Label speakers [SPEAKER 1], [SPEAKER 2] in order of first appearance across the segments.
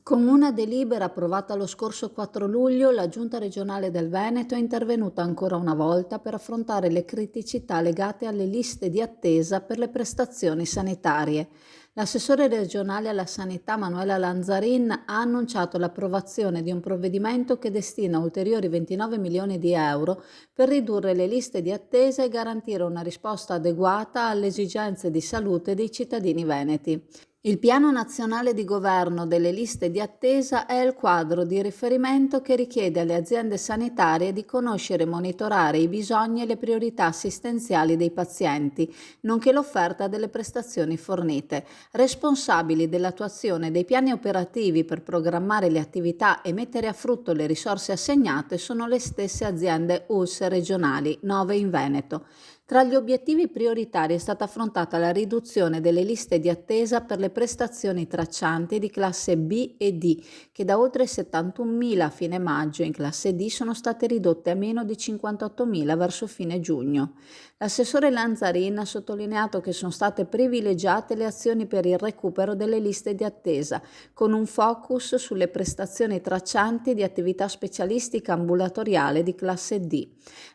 [SPEAKER 1] Con una delibera approvata lo scorso 4 luglio, la Giunta regionale del Veneto è intervenuta ancora una volta per affrontare le criticità legate alle liste di attesa per le prestazioni sanitarie. L'assessore regionale alla sanità Manuela Lanzarin ha annunciato l'approvazione di un provvedimento che destina ulteriori 29 milioni di euro per ridurre le liste di attesa e garantire una risposta adeguata alle esigenze di salute dei cittadini veneti. Il Piano Nazionale di Governo delle liste di attesa è il quadro di riferimento che richiede alle aziende sanitarie di conoscere e monitorare i bisogni e le priorità assistenziali dei pazienti, nonché l'offerta delle prestazioni fornite. Responsabili dell'attuazione dei piani operativi per programmare le attività e mettere a frutto le risorse assegnate sono le stesse aziende ULSS regionali, 9 in Veneto. Tra gli obiettivi prioritari è stata affrontata la riduzione delle liste di attesa per le prestazioni traccianti di classe B e D, che da oltre 71.000 a fine maggio in classe D sono state ridotte a meno di 58.000 verso fine giugno. L'assessore Lanzarin ha sottolineato che sono state privilegiate le azioni per il recupero delle liste di attesa, con un focus sulle prestazioni traccianti di attività specialistica ambulatoriale di classe D.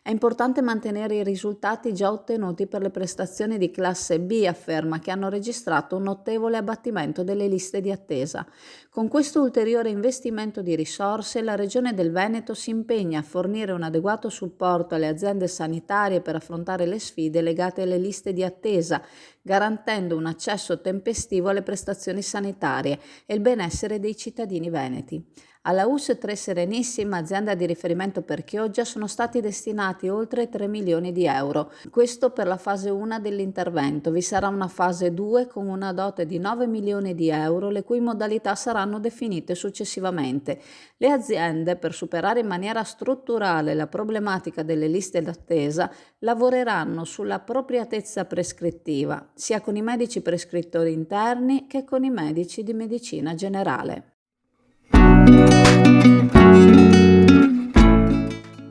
[SPEAKER 1] È importante mantenere i risultati già ottenuti per le prestazioni di classe B, afferma, che hanno registrato un notevole abbattimento delle liste di attesa. Con questo ulteriore investimento di risorse, la Regione del Veneto si impegna a fornire un adeguato supporto alle aziende sanitarie per affrontare le sfide legate alle liste di attesa, garantendo un accesso tempestivo alle prestazioni sanitarie e il benessere dei cittadini veneti. Alla ULSS Tre Serenissima, azienda di riferimento per Chioggia, sono stati destinati oltre 3 milioni di euro. Questo per la fase 1 dell'intervento. Vi sarà una fase 2 con una dote di 9 milioni di euro, le cui modalità saranno definite successivamente. Le aziende, per superare in maniera strutturale la problematica delle liste d'attesa, lavoreranno sulla appropriatezza prescrittiva, sia con i medici prescrittori interni che con i medici di medicina generale.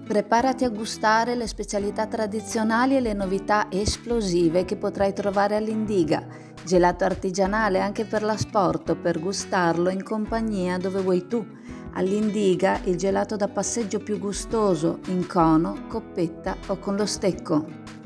[SPEAKER 1] Preparati a gustare le specialità tradizionali e le novità esplosive che potrai trovare all'Indiga. Gelato artigianale anche per l'asporto, per gustarlo in compagnia dove vuoi tu. All'Indiga il gelato da passeggio più gustoso, in cono, coppetta o con lo stecco.